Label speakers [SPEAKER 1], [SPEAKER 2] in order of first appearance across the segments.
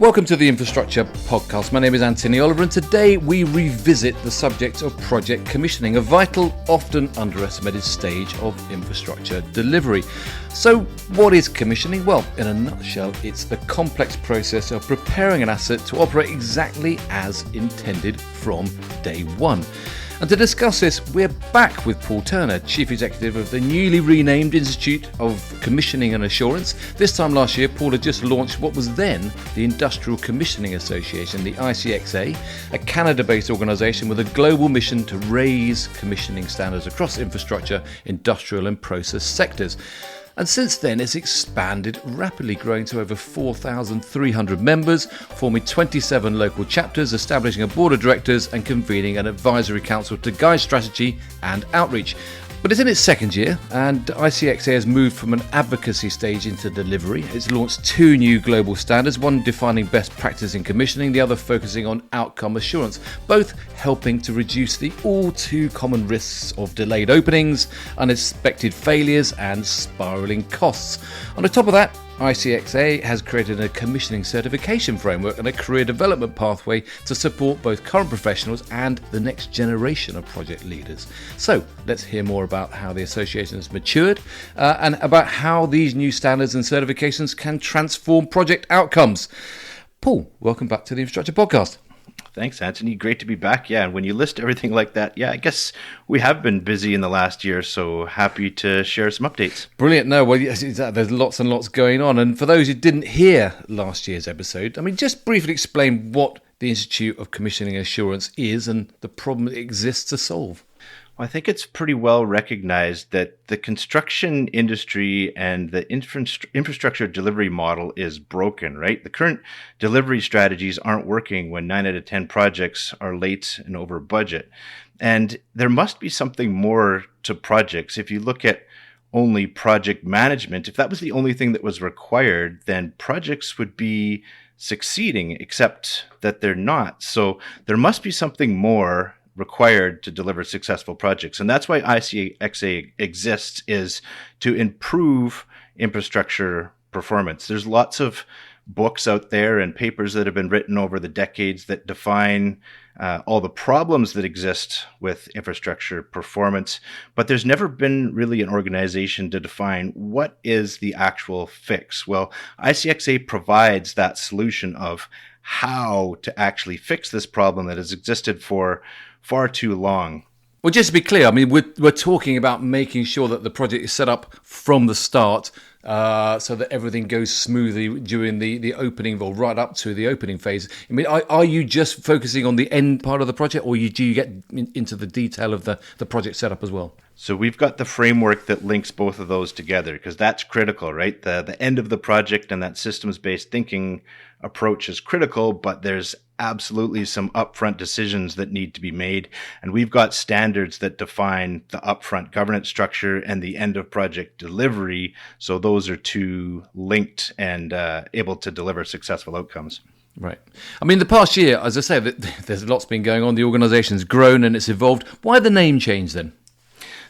[SPEAKER 1] Welcome to the Infrastructure Podcast. My name is Anthony Oliver, and today we revisit the subject of project commissioning, a vital, often underestimated stage of infrastructure delivery. So, what is commissioning? Well, in a nutshell, it's the complex process of preparing an asset to operate exactly as intended from day one. And to discuss this, we're back with Paul Turner, Chief Executive of the newly renamed Institute of Commissioning and Assurance. This time last year, Paul had just launched what was then the Industrial Commissioning Association, the ICxA, a Canada-based organisation with a global mission to raise commissioning standards across infrastructure, industrial and process sectors. And since then, it's expanded rapidly, growing to over 4,300 members, forming 27 local chapters, establishing a board of directors and convening an advisory council to guide strategy and outreach. But it's in its second year, and ICxA has moved from an advocacy stage into delivery. It's launched two new global standards, one defining best practice in commissioning, the other focusing on outcome assurance, both helping to reduce the all too common risks of delayed openings, unexpected failures and spiralling costs. On the top of that, ICxA has created a commissioning certification framework and a career development pathway to support both current professionals and the next generation of project leaders. So let's hear more about how the association has matured and about how these new standards and certifications can transform project outcomes. Paul, welcome back to the Infrastructure Podcast.
[SPEAKER 2] Thanks, Anthony. Great to be back. Yeah, and when you list everything like that, I guess we have been busy in the last year, so happy to share some updates.
[SPEAKER 1] Brilliant. No, well, yes, there's lots and lots going on. And for those who didn't hear last year's episode, just briefly explain what the Institute of Commissioning Assurance is and the problem it exists to solve.
[SPEAKER 2] I think it's pretty well recognized that the construction industry and the infrastructure delivery model is broken, right? The current delivery strategies aren't working when 9 out of 10 projects are late and over budget. And there must be something more to projects. If you look at only project management, if that was the only thing that was required, then projects would be succeeding, except that they're not. So there must be something more required to deliver successful projects. And that's why ICxA exists, is to improve infrastructure performance. There's lots of books out there and papers that have been written over the decades that define all the problems that exist with infrastructure performance, but there's never been really an organization to define what is the actual fix. Well, ICxA provides that solution of how to actually fix this problem that has existed for far too long.
[SPEAKER 1] Well, just to be clear, we're talking about making sure that the project is set up from the start so that everything goes smoothly during the opening, or right up to the opening phase. Are you just focusing on the end part of the project, or do you get into the detail of the project setup as well?
[SPEAKER 2] So we've got the framework that links both of those together, because that's critical, right? The end of the project and that systems-based thinking approach is critical, but there's absolutely some upfront decisions that need to be made. And we've got standards that define the upfront governance structure and the end of project delivery. So those are two linked and able to deliver successful outcomes.
[SPEAKER 1] Right. The past year, as I say, there's lots been going on. The organization's grown and it's evolved. Why the name change then?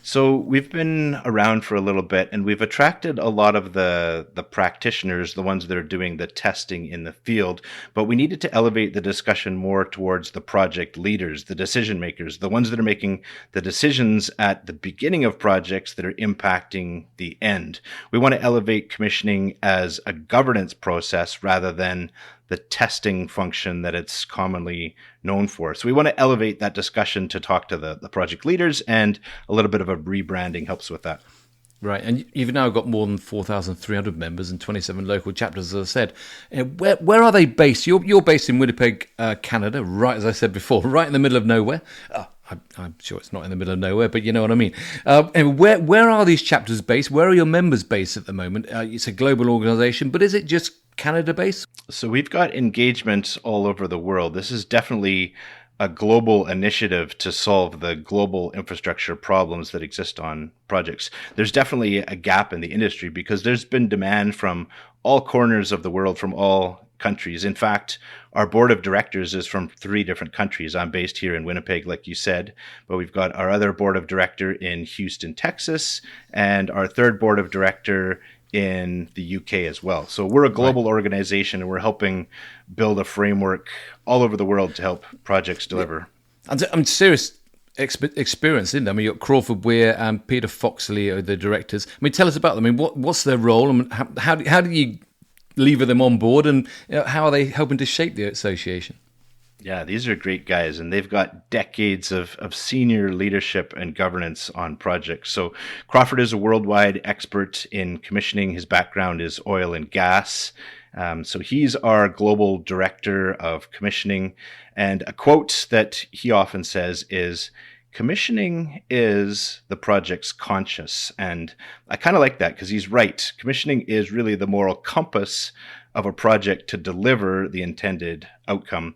[SPEAKER 2] So we've been around for a little bit, and we've attracted a lot of the practitioners, the ones that are doing the testing in the field, but we needed to elevate the discussion more towards the project leaders, the decision makers, the ones that are making the decisions at the beginning of projects that are impacting the end. We want to elevate commissioning as a governance process rather than the testing function that it's commonly known for. So we want to elevate that discussion to talk to the project leaders, and a little bit of a rebranding helps with that.
[SPEAKER 1] Right, and you've now got more than 4,300 members and 27 local chapters, as I said. Where are they based? You're based in Winnipeg, Canada, right, as I said before, right in the middle of nowhere. I'm sure it's not in the middle of nowhere, but you know what I mean. And where are these chapters based? Where are your members based at the moment? It's a global organisation, but is it just Canada-based?
[SPEAKER 2] So we've got engagement all over the world. This is definitely a global initiative to solve the global infrastructure problems that exist on projects. There's definitely a gap in the industry because there's been demand from all corners of the world, from all countries. In fact, our board of directors is from 3 different countries. I'm based here in Winnipeg, like you said, but we've got our other board of director in Houston, Texas, and our third board of director in the UK as well. So we're a global organization, and we're helping build a framework all over the world to help projects deliver.
[SPEAKER 1] And I'm serious experience, isn't it? I mean, you've got Crawford Weir and Peter Foxley are the directors. I mean, tell us about them. I mean, what's their role, and how do you lever them on board, and how are they helping to shape the association?
[SPEAKER 2] Yeah, these are great guys, and they've got decades of senior leadership and governance on projects. So Crawford is a worldwide expert in commissioning. His background is oil and gas. So he's our global director of commissioning. And a quote that he often says is, "Commissioning is the project's conscience." And I kind of like that because he's right. Commissioning is really the moral compass of a project to deliver the intended outcome.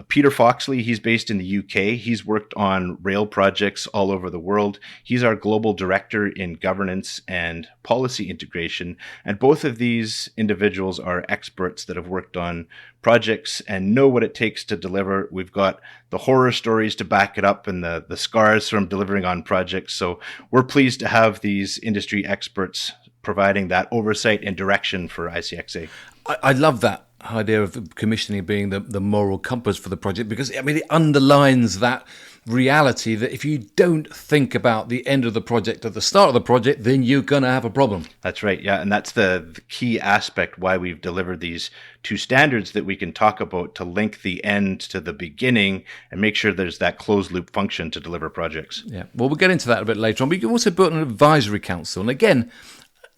[SPEAKER 2] Peter Foxley, he's based in the UK. He's worked on rail projects all over the world. He's our global director in governance and policy integration. And both of these individuals are experts that have worked on projects and know what it takes to deliver. We've got the horror stories to back it up and the scars from delivering on projects. So we're pleased to have these industry experts providing that oversight and direction for ICxA.
[SPEAKER 1] I love that idea of commissioning being the moral compass for the project, because I mean it underlines that reality that if you don't think about the end of the project at the start of the project, then you're going to have a problem.
[SPEAKER 2] That's right. Yeah. And that's the key aspect why we've delivered these two standards that we can talk about to link the end to the beginning and make sure there's that closed loop function to deliver projects.
[SPEAKER 1] Yeah. Well, we'll get into that a bit later on. But you've also built an advisory council. And again,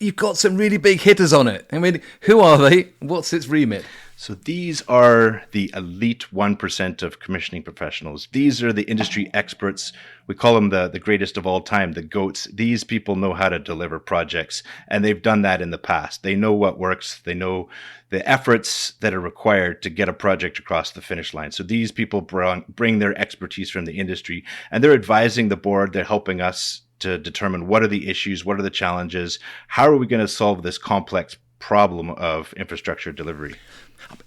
[SPEAKER 1] you've got some really big hitters on it. I mean, who are they? What's its remit?
[SPEAKER 2] So these are the elite 1% of commissioning professionals. These are the industry experts. We call them the greatest of all time, the GOATs. These people know how to deliver projects, and they've done that in the past. They know what works. They know the efforts that are required to get a project across the finish line. So these people bring their expertise from the industry, and they're advising the board. They're helping us to determine what are the issues, what are the challenges, how are we going to solve this complex problem of infrastructure delivery.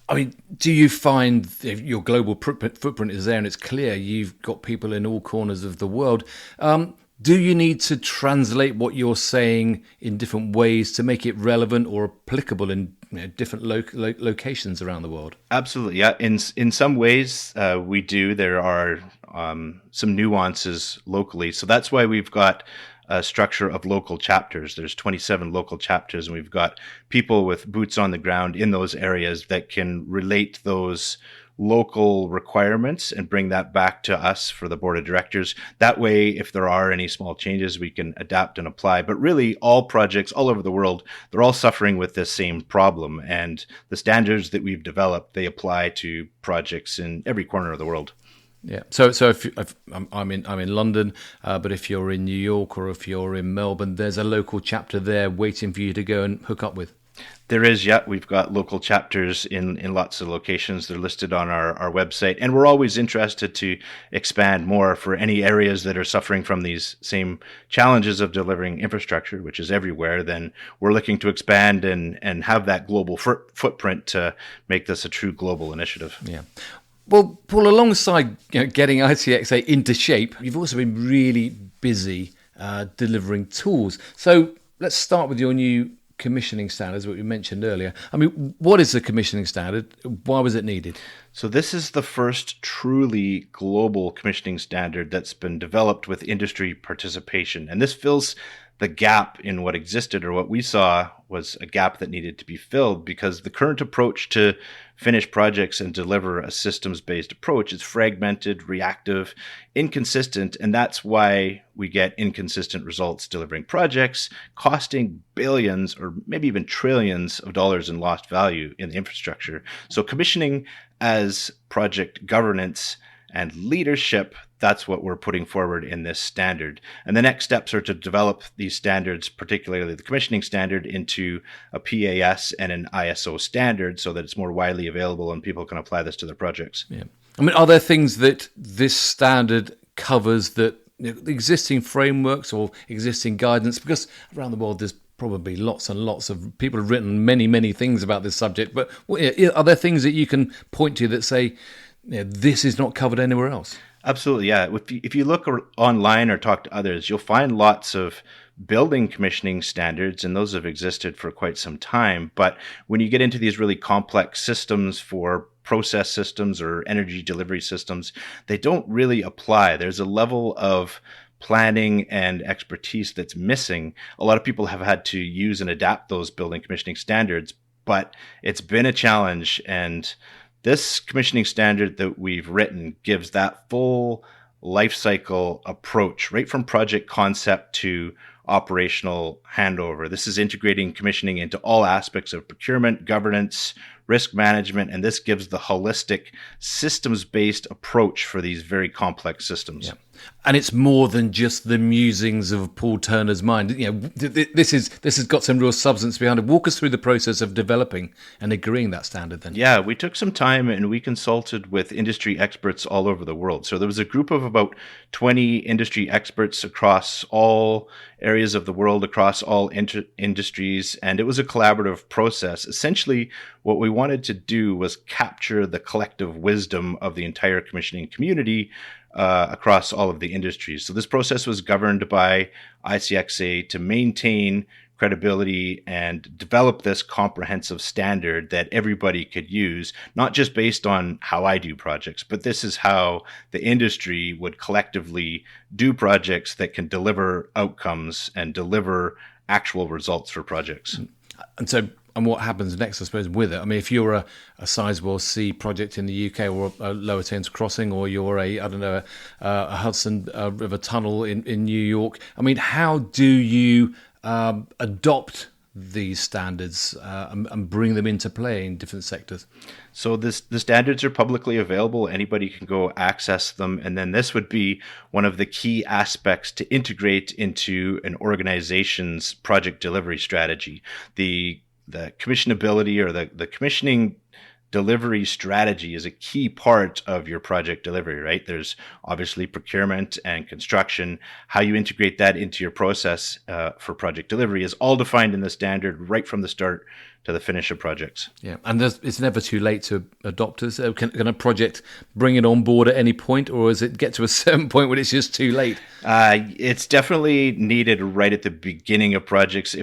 [SPEAKER 1] I mean, do you find your global footprint is there and it's clear you've got people in all corners of the world? Do you need to translate what you're saying in different ways to make it relevant or applicable in different locations around the world?
[SPEAKER 2] Absolutely, yeah. In some ways, we do. There are some nuances locally. So that's why we've got a structure of local chapters. There's 27 local chapters, and we've got people with boots on the ground in those areas that can relate those local requirements and bring that back to us for the board of directors. That way, if there are any small changes, we can adapt and apply. But really, all projects all over the world, they're all suffering with this same problem. And the standards that we've developed, they apply to projects in every corner of the world.
[SPEAKER 1] Yeah. So if I'm in London, but if you're in New York or if you're in Melbourne, there's a local chapter there waiting for you to go and hook up with.
[SPEAKER 2] There is, yeah. We've got local chapters in lots of locations. They're listed on our website. And we're always interested to expand more for any areas that are suffering from these same challenges of delivering infrastructure, which is everywhere. Then we're looking to expand and have that global footprint to make this a true global initiative.
[SPEAKER 1] Yeah. Well, Paul, alongside getting ICxA into shape, you've also been really busy delivering tools. So let's start with your new commissioning standards, what we mentioned earlier. I mean, what is the commissioning standard? Why was it needed?
[SPEAKER 2] So this is the first truly global commissioning standard that's been developed with industry participation. And this fills the gap in what existed, or what we saw was a gap that needed to be filled, because the current approach to finish projects and deliver a systems-based approach is fragmented, reactive, inconsistent, and that's why we get inconsistent results delivering projects, costing billions or maybe even trillions of dollars in lost value in the infrastructure. So commissioning as project governance and leadership, that's what we're putting forward in this standard. And the next steps are to develop these standards, particularly the commissioning standard, into a PAS and an ISO standard so that it's more widely available and people can apply this to their projects.
[SPEAKER 1] Yeah. I mean, are there things that this standard covers that existing frameworks or existing guidance? Because around the world, there's probably lots and lots of people have written many, many things about this subject. But are there things that you can point to that say, this is not covered anywhere else?
[SPEAKER 2] Absolutely, yeah. If you look online or talk to others, you'll find lots of building commissioning standards, and those have existed for quite some time. But when you get into these really complex systems for process systems or energy delivery systems, they don't really apply. There's a level of planning and expertise that's missing. A lot of people have had to use and adapt those building commissioning standards, but it's been a challenge. And this commissioning standard that we've written gives that full life cycle approach, right from project concept to operational handover. This is integrating commissioning into all aspects of procurement, governance, risk management, and this gives the holistic systems-based approach for these very complex systems.
[SPEAKER 1] Yeah. And it's more than just the musings of Paul Turner's mind. This has got some real substance behind it. Walk us through the process of developing and agreeing that standard then.
[SPEAKER 2] Yeah, we took some time and we consulted with industry experts all over the world. So there was a group of about 20 industry experts across all areas of the world, across all industries, and it was a collaborative process. Essentially, what we wanted to do was capture the collective wisdom of the entire commissioning community across all of the industries. So this process was governed by ICxA to maintain credibility and develop this comprehensive standard that everybody could use, not just based on how I do projects, but this is how the industry would collectively do projects that can deliver outcomes and deliver actual results for projects.
[SPEAKER 1] And what happens next, I suppose, with it? I mean, if you're a Sizewell C project in the UK or a Lower Thames Crossing, or you're a Hudson River Tunnel in New York, I mean, how do you adopt these standards and bring them into play in different sectors?
[SPEAKER 2] So the standards are publicly available. Anybody can go access them. And then this would be one of the key aspects to integrate into an organization's project delivery strategy. The commissionability or the commissioning delivery strategy is a key part of your project delivery, right? There's obviously procurement and construction. How you integrate that into your process for project delivery is all defined in the standard right from the start to the finish of projects.
[SPEAKER 1] Yeah, and it's never too late to adopt this. Can a project bring it on board at any point, or does it get to a certain point when it's just too late?
[SPEAKER 2] It's definitely needed right at the beginning of projects.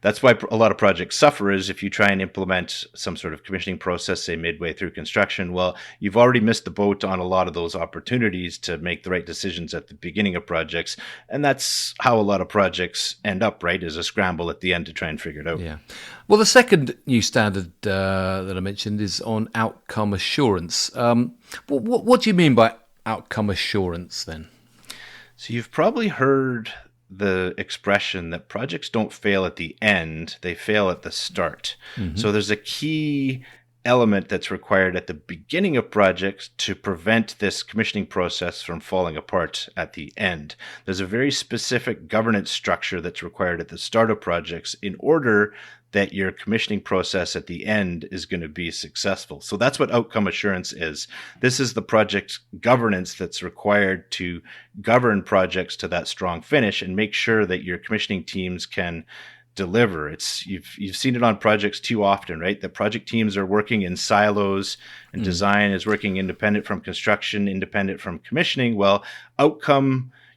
[SPEAKER 2] That's why a lot of projects suffer, is if you try and implement some sort of commissioning process, say midway through construction, well, you've already missed the boat on a lot of those opportunities to make the right decisions at the beginning of projects. And that's how a lot of projects end up, right, is a scramble at the end to try and figure it out.
[SPEAKER 1] Yeah. Well, the second new standard that I mentioned is on outcome assurance. What do you mean by outcome assurance then?
[SPEAKER 2] So you've probably heard the expression that projects don't fail at the end, they fail at the start. Mm-hmm. So there's a key element that's required at the beginning of projects to prevent this commissioning process from falling apart at the end. There's a very specific governance structure that's required at the start of projects in order that your commissioning process at the end is going to be successful. So that's what outcome assurance is. This is the project governance that's required to govern projects to that strong finish and make sure that your commissioning teams can deliver. You've seen it on projects too often, right? The project teams are working in silos and design is working independent from construction, independent from commissioning. Well,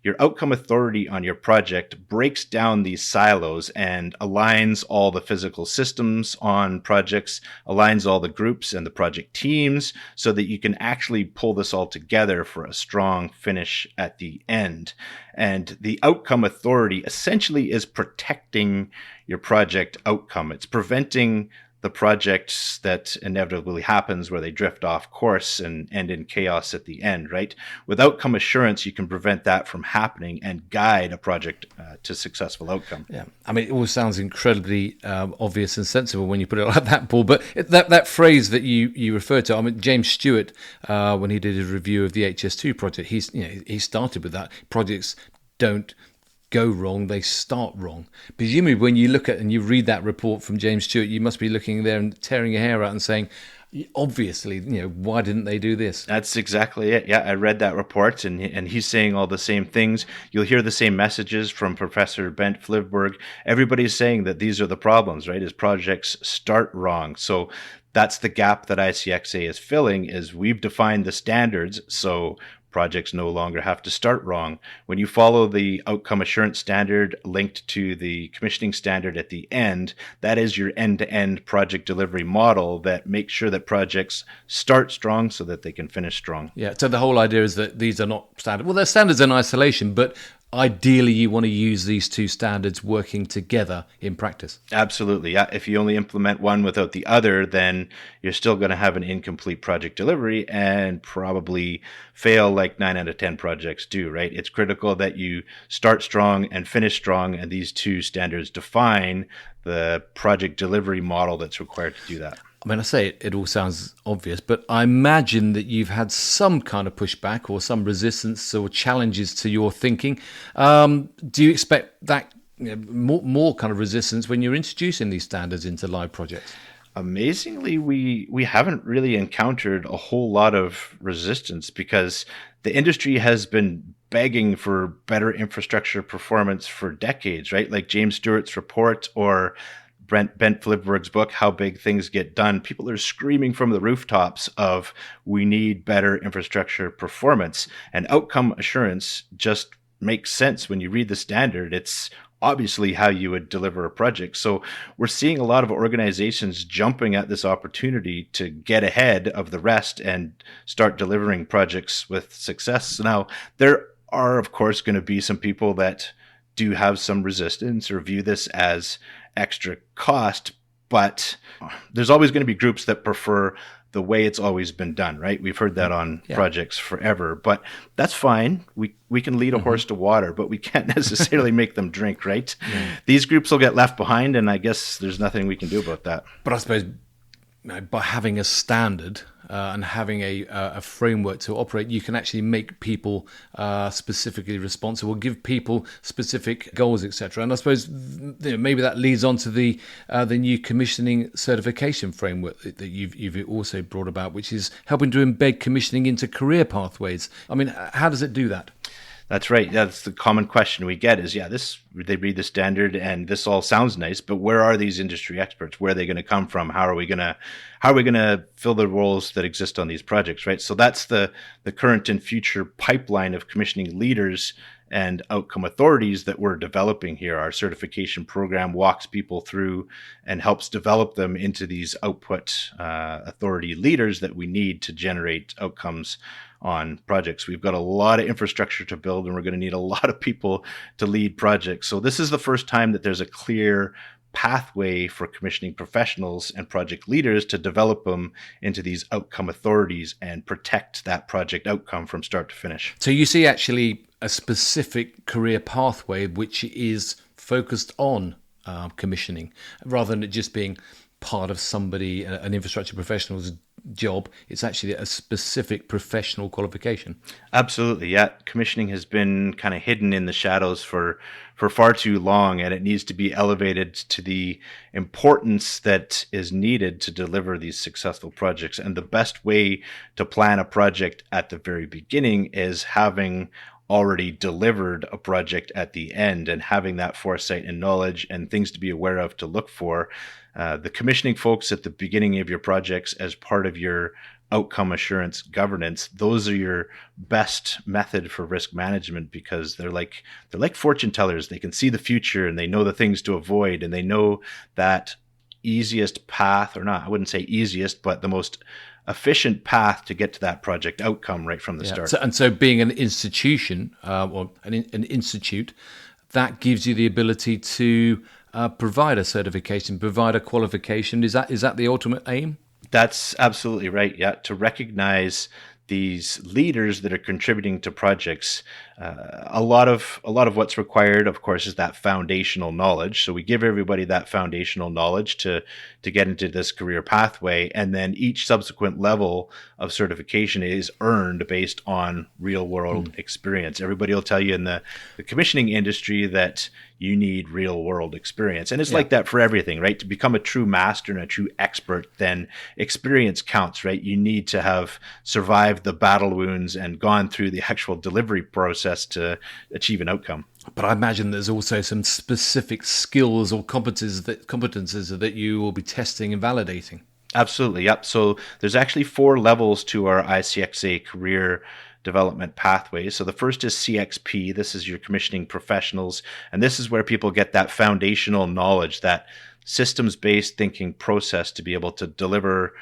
[SPEAKER 2] your outcome authority on your project breaks down these silos and aligns all the physical systems on projects, aligns all the groups and the project teams so that you can actually pull this all together for a strong finish at the end. And the outcome authority essentially is protecting your project outcome. It's preventing the projects that inevitably happens where they drift off course and end in chaos at the end, right? With outcome assurance, you can prevent that from happening and guide a project to successful outcome.
[SPEAKER 1] Yeah, I mean, it all sounds incredibly obvious and sensible when you put it like that, Paul. But that phrase that you referred to, I mean, James Stewart, when he did his review of the HS2 project, he started with that. Projects don't go wrong, they start wrong. Presumably when you look at and you read that report from James Stewart, you must be looking there and tearing your hair out and saying, obviously, why didn't they do this?
[SPEAKER 2] That's exactly it. Yeah, I read that report and he's saying all the same things. You'll hear the same messages from Professor Bent Flivberg. Everybody's saying that these are the problems, right? Is projects start wrong. So that's the gap that ICxA is filling, is we've defined the standards. So projects no longer have to start wrong. When you follow the outcome assurance standard linked to the commissioning standard at the end, that is your end-to-end project delivery model that makes sure that projects start strong so that they can finish strong.
[SPEAKER 1] Yeah, so the whole idea is that these are not standard. Well, they're standards in isolation, but ideally you want to use these two standards working together in practice.
[SPEAKER 2] Absolutely. Yeah. If you only implement one without the other, then you're still going to have an incomplete project delivery and probably fail like 9 out of 10 projects do, right? It's critical that you start strong and finish strong, and these two standards define the project delivery model that's required to do that.
[SPEAKER 1] I mean, I say it all sounds obvious, but I imagine that you've had some kind of pushback or some resistance or challenges to your thinking. Do you expect that more kind of resistance when you're introducing these standards into live projects?
[SPEAKER 2] Amazingly, we haven't really encountered a whole lot of resistance because the industry has been begging for better infrastructure performance for decades, right? Like James Stewart's report or Bent Fliberg's book, How Big Things Get Done. People are screaming from the rooftops of we need better infrastructure performance, and outcome assurance just makes sense when you read the standard. It's obviously how you would deliver a project. So we're seeing a lot of organizations jumping at this opportunity to get ahead of the rest and start delivering projects with success. Now, there are, of course, going to be some people that do have some resistance or view this as extra cost, but there's always going to be groups that prefer the way it's always been done, right? We've heard that on projects forever, but that's fine. We can lead a horse to water, but we can't necessarily make them drink, right? These groups will get left behind, and I guess there's nothing we can do about that.
[SPEAKER 1] But I suppose by having a standard and having a framework to operate, you can actually make people specifically responsible, give people specific goals, etc. And I suppose maybe that leads on to the new commissioning certification framework that you've also brought about, which is helping to embed commissioning into career pathways. I mean, how does it do that?
[SPEAKER 2] That's right. That's the common question we get is, they read the standard and this all sounds nice, but where are these industry experts? Where are they going to come from? How are we going to fill the roles that exist on these projects, right? So that's the current and future pipeline of commissioning leaders and outcome authorities that we're developing here. Our certification program walks people through and helps develop them into these output authority leaders that we need to generate outcomes on projects. We've got a lot of infrastructure to build, and we're going to need a lot of people to lead projects. So this is the first time that there's a clear pathway for commissioning professionals and project leaders to develop them into these outcome authorities and protect that project outcome from start to finish.
[SPEAKER 1] So you see actually a specific career pathway which is focused on commissioning, rather than it just being part of somebody, an infrastructure professional's job. It's actually a specific professional qualification.
[SPEAKER 2] Absolutely, yeah. Commissioning has been kind of hidden in the shadows for far too long, and it needs to be elevated to the importance that is needed to deliver these successful projects. And the best way to plan a project at the very beginning is having already delivered a project at the end and having that foresight and knowledge and things to be aware of to look for. The commissioning folks at the beginning of your projects as part of your outcome assurance governance, those are your best method for risk management, because they're like fortune tellers. They can see the future and they know the things to avoid, and they know that easiest path, or not, I wouldn't say easiest, but the most efficient path to get to that project outcome right from the start.
[SPEAKER 1] So being an institution or an institute, that gives you the ability to provide a certification, provide a qualification. Is that the ultimate aim?
[SPEAKER 2] That's absolutely right. Yeah, to recognize these leaders that are contributing to projects. A lot of what's required, of course, is that foundational knowledge. So we give everybody that foundational knowledge to get into this career pathway, and then each subsequent level of certification is earned based on real world experience. Everybody will tell you in the commissioning industry that you need real world experience. And it's like that for everything, right? To become a true master and a true expert, then experience counts, right? You need to have survived the battle wounds and gone through the actual delivery process to achieve an outcome.
[SPEAKER 1] But I imagine there's also some specific skills or competences that you will be testing and validating.
[SPEAKER 2] Absolutely. Yep. So there's actually 4 levels to our ICxA career development pathway. So the first is CXP. This is your commissioning professionals. And this is where people get that foundational knowledge, that systems based thinking process to be able to deliver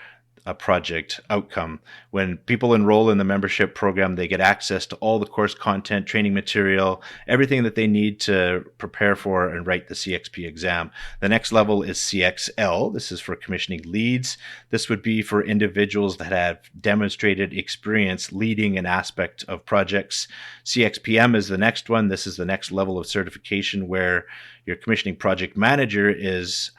[SPEAKER 2] a project outcome. When people enroll in the membership program, they get access to all the course content, training material, everything that they need to prepare for and write the CXP exam. The next level is CXL. This is for commissioning leads. This would be for individuals that have demonstrated experience leading an aspect of projects. CXPM is the next one. This is the next level of certification where your commissioning project manager is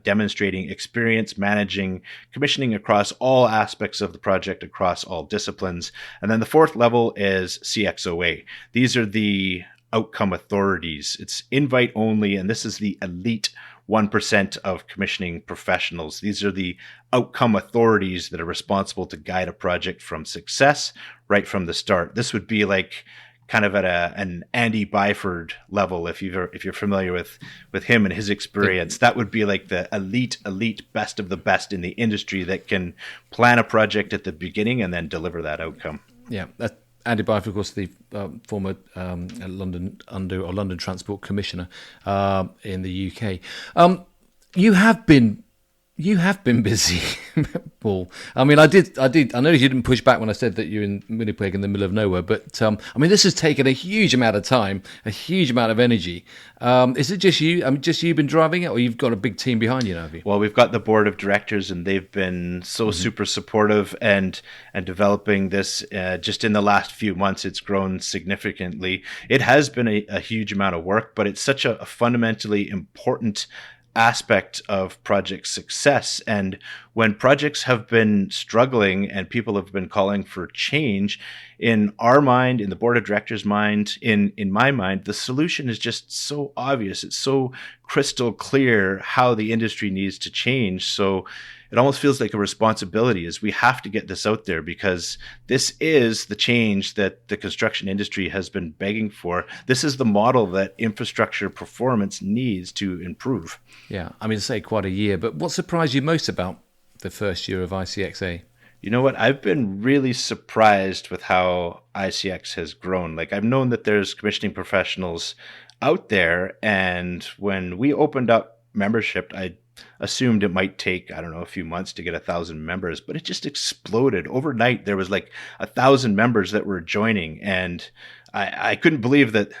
[SPEAKER 2] demonstrating experience managing commissioning across all aspects of the project, across all disciplines. And then the 4th level is CXOA. These are the outcome authorities. It's invite only, and this is the elite 1% of commissioning professionals. These are the outcome authorities that are responsible to guide a project from success right from the start. This would be like kind of at an Andy Byford level, if you're familiar with him and his experience. That would be like the elite best of the best in the industry that can plan a project at the beginning and then deliver that outcome.
[SPEAKER 1] Yeah, Andy Byford, of course, the former London Transport Commissioner in the UK. You have been busy, Paul. I mean, I know you didn't push back when I said that you're in Winnipeg in the middle of nowhere, but I mean, this has taken a huge amount of time, a huge amount of energy. Is it just you? I mean, just you been driving it, or you've got a big team behind you now, have you?
[SPEAKER 2] Well, we've got the board of directors, and they've been so super supportive and developing this. Just in the last few months, it's grown significantly. It has been a huge amount of work, but it's such a fundamentally important aspect of project success. And when projects have been struggling and people have been calling for change, in our mind, in the board of directors' mind, in my mind, the solution is just so obvious. It's so crystal clear how the industry needs to change. So it almost feels like a responsibility, is we have to get this out there, because this is the change that the construction industry has been begging for. This is the model that infrastructure performance needs to improve.
[SPEAKER 1] Yeah, I mean, to say quite a year, but what surprised you most about the first year of ICxA?
[SPEAKER 2] You know what? I've been really surprised with how ICX has grown. Like, I've known that there's commissioning professionals out there, and when we opened up membership, I assumed it might take, I don't know, a few months to get 1,000 members, but it just exploded. Overnight, there was like 1,000 members that were joining, and I couldn't believe that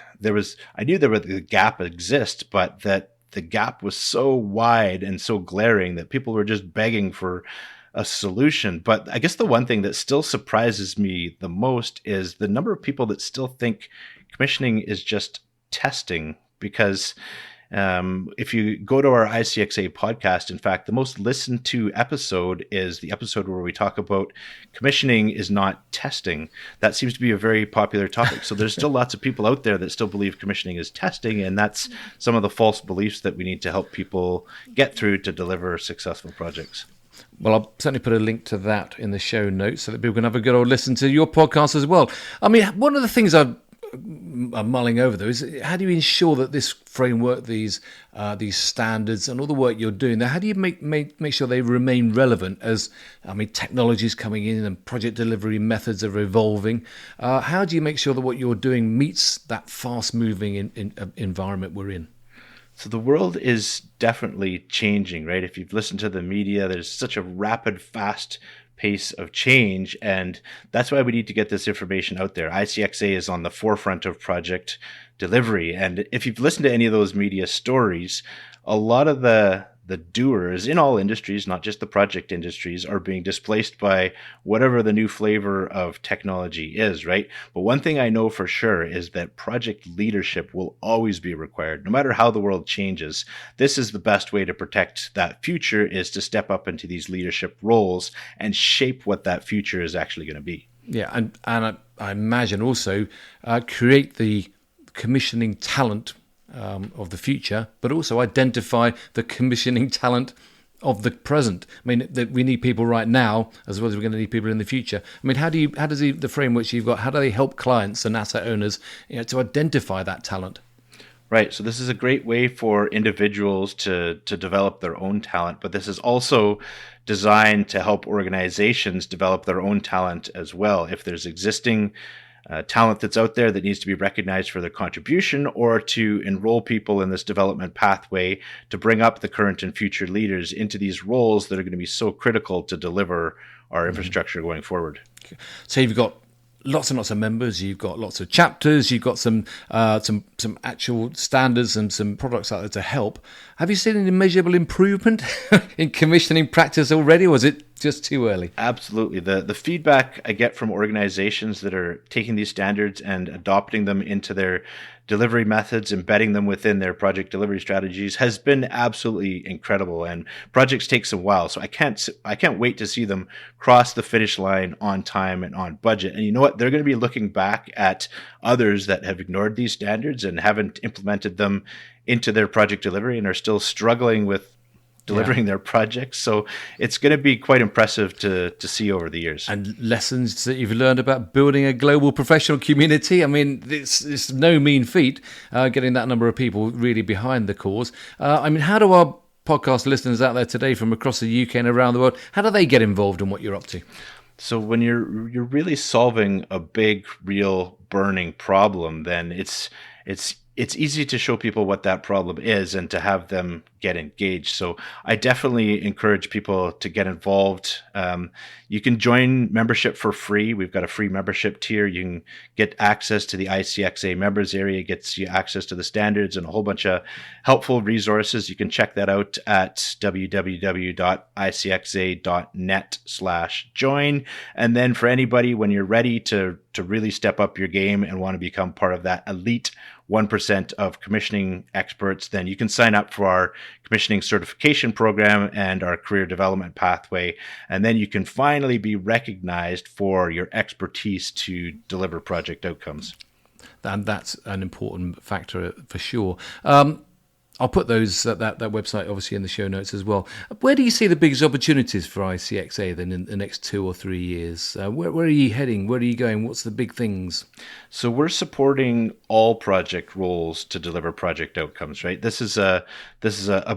[SPEAKER 2] I knew the gap exists, but that the gap was so wide and so glaring that people were just begging for a solution. But I guess the one thing that still surprises me the most is the number of people that still think commissioning is just testing, because if you go to our ICxA podcast, in fact, the most listened to episode is the episode where we talk about commissioning is not testing. That seems to be a very popular topic. So there's still lots of people out there that still believe commissioning is testing, and that's some of the false beliefs that we need to help people get through to deliver successful projects.
[SPEAKER 1] Well, I'll certainly put a link to that in the show notes so that people can have a good old listen to your podcast as well. I mean, one of the things I'm mulling over, though, is how do you ensure that this framework, these standards, and all the work you're doing there, how do you make sure they remain relevant as, I mean, technology is coming in and project delivery methods are evolving? How do you make sure that what you're doing meets that fast-moving environment we're in?
[SPEAKER 2] So the world is definitely changing, right? If you've listened to the media, there's such a rapid, fast pace of change, and that's why we need to get this information out there. ICxA is on the forefront of project delivery, and if you've listened to any of those media stories, a lot of the doers in all industries, not just the project industries, are being displaced by whatever the new flavor of technology is, right? But one thing I know for sure is that project leadership will always be required, no matter how the world changes. This is the best way to protect that future, is to step up into these leadership roles and shape what that future is actually going to be.
[SPEAKER 1] Yeah, and I imagine also create the commissioning talent of the future, but also identify the commissioning talent of the present. I mean, that we need people right now as well as we're going to need people in the future. I mean, how does the frameworks you've got, how do they help clients and asset owners, to identify that talent?
[SPEAKER 2] Right. So this is a great way for individuals to develop their own talent, but this is also designed to help organizations develop their own talent as well. If there's existing talent that's out there that needs to be recognized for their contribution, or to enroll people in this development pathway to bring up the current and future leaders into these roles that are going to be so critical to deliver our infrastructure going forward.
[SPEAKER 1] So you've got lots and lots of members, you've got lots of chapters, you've got some actual standards and some products out there to help. Have you seen any measurable improvement in commissioning practice already, or is it just too early?
[SPEAKER 2] Absolutely. The feedback I get from organizations that are taking these standards and adopting them into their delivery methods, embedding them within their project delivery strategies has been absolutely incredible. And projects take some while, so I can't wait to see them cross the finish line on time and on budget. And you know what? They're going to be looking back at others that have ignored these standards and haven't implemented them into their project delivery and are still struggling with delivering their projects. So it's going to be quite impressive to see over the years.
[SPEAKER 1] And lessons that you've learned about building a global professional community. I mean, it's no mean feat getting that number of people really behind the cause. I mean, how do our podcast listeners out there today from across the UK and around the world, how do they get involved in what you're up to?
[SPEAKER 2] So when you're really solving a big, real, burning problem, then it's easy to show people what that problem is and to have them get engaged. So I definitely encourage people to get involved. You can join membership for free. We've got a free membership tier. You can get access to the ICxA members area. It gets you access to the standards and a whole bunch of helpful resources. You can check that out at www.icxa.net/join. And then for anybody, when you're ready to really step up your game and want to become part of that elite 1% of commissioning experts, then you can sign up for our commissioning certification program and our career development pathway. And then you can finally be recognized for your expertise to deliver project outcomes.
[SPEAKER 1] And that's an important factor for sure. I'll put those that website obviously in the show notes as well. Where do you see the biggest opportunities for ICxA then in the next 2 or 3 years? Where are you heading? Where are you going? What's the big things?
[SPEAKER 2] So we're supporting all project roles to deliver project outcomes, right? This is a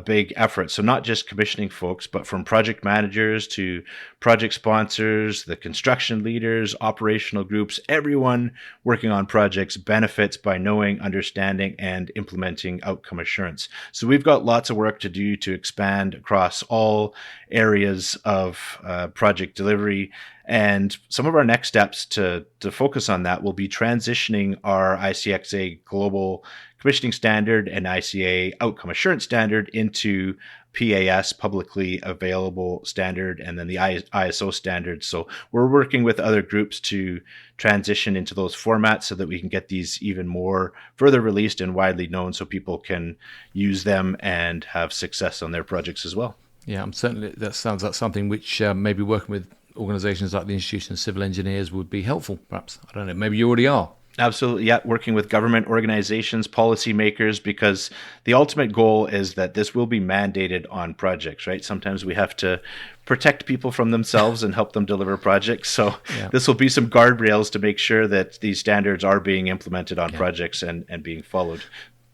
[SPEAKER 2] big effort. So not just commissioning folks, but from project managers to project sponsors, the construction leaders, operational groups, everyone working on projects benefits by knowing, understanding, and implementing outcome assurance. So we've got lots of work to do to expand across all areas of project delivery. And some of our next steps to focus on that will be transitioning our ICxA Global Commissioning Standard and ICA Outcome Assurance Standard into PAS, publicly available standard, and then the ISO standard. So we're working with other groups to transition into those formats so that we can get these even more further released and widely known so people can use them and have success on their projects as well.
[SPEAKER 1] Yeah, certainly that sounds like something which maybe working with organizations like the Institution of Civil Engineers would be helpful, perhaps. I don't know, maybe you already are.
[SPEAKER 2] Absolutely, yeah. Working with government organizations, policymakers, because the ultimate goal is that this will be mandated on projects, right? Sometimes we have to protect people from themselves and help them deliver projects. So This will be some guardrails to make sure that these standards are being implemented on projects and being followed.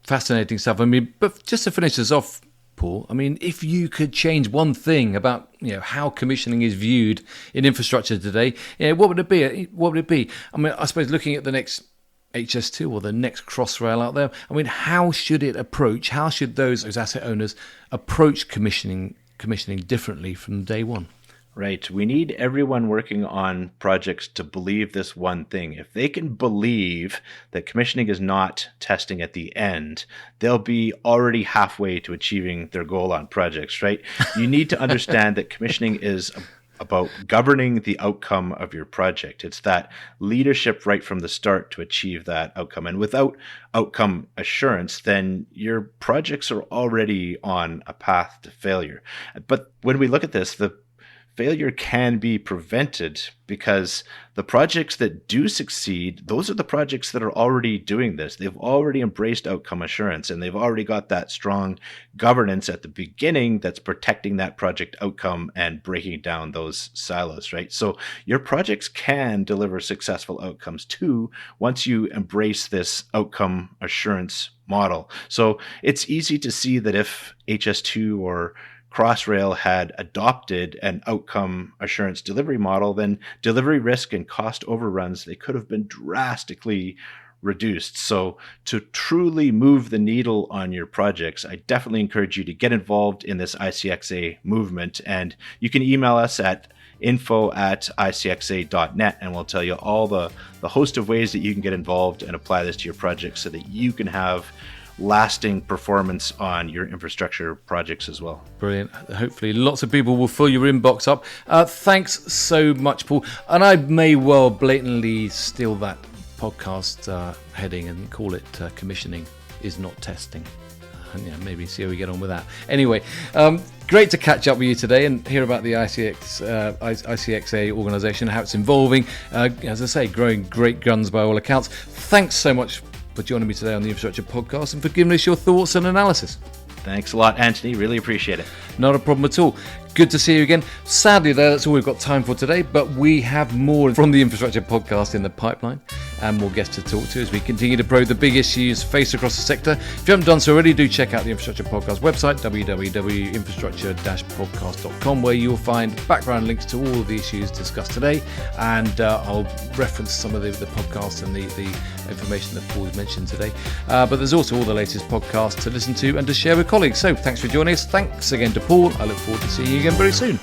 [SPEAKER 1] Fascinating stuff. I mean, but just to finish this off, Paul, I mean, if you could change one thing about how commissioning is viewed in infrastructure today, what would it be? What would it be? I mean, I suppose looking at the next HS2 or the next Crossrail out there, I mean, how should those asset owners approach commissioning differently from day one?
[SPEAKER 2] Right. We need everyone working on projects to believe this one thing. If they can believe that commissioning is not testing at the end, they'll be already halfway to achieving their goal on projects, right? You need to understand that commissioning is about governing the outcome of your project. It's that leadership right from the start to achieve that outcome. And without outcome assurance, then your projects are already on a path to failure. But when we look at this, the failure can be prevented, because the projects that do succeed, those are the projects that are already doing this. They've already embraced outcome assurance, and they've already got that strong governance at the beginning that's protecting that project outcome and breaking down those silos, right? So your projects can deliver successful outcomes too once you embrace this outcome assurance model. So it's easy to see that if HS2 or Crossrail had adopted an outcome assurance delivery model, then delivery risk and cost overruns, they could have been drastically reduced. So to truly move the needle on your projects, I definitely encourage you to get involved in this ICxA movement. And you can email us at info@icxa.net, and we'll tell you all the host of ways that you can get involved and apply this to your projects so that you can have lasting performance on your infrastructure projects as well.
[SPEAKER 1] Brilliant. Hopefully lots of people will fill your inbox up. Thanks so much, Paul. And I may well blatantly steal that podcast heading and call it commissioning is not testing. And yeah, maybe see how we get on with that. Anyway, great to catch up with you today and hear about the ICxA organisation, how it's evolving. As I say, growing great guns by all accounts. Thanks so much for joining me today on the Infrastructure Podcast and for giving us your thoughts and analysis.
[SPEAKER 2] Thanks a lot, Anthony. Really appreciate it.
[SPEAKER 1] Not a problem at all. Good to see you again. Sadly, though, that's all we've got time for today, but we have more from the Infrastructure Podcast in the pipeline and more guests to talk to as we continue to probe the big issues faced across the sector. If you haven't done so already, do check out the Infrastructure Podcast website, www.infrastructure-podcast.com, where you'll find background links to all of the issues discussed today, and I'll reference some of the podcasts and the information that Paul's mentioned today. But there's also all the latest podcasts to listen to and to share with colleagues. So thanks for joining us. Thanks again to Paul. I look forward to seeing you again very soon.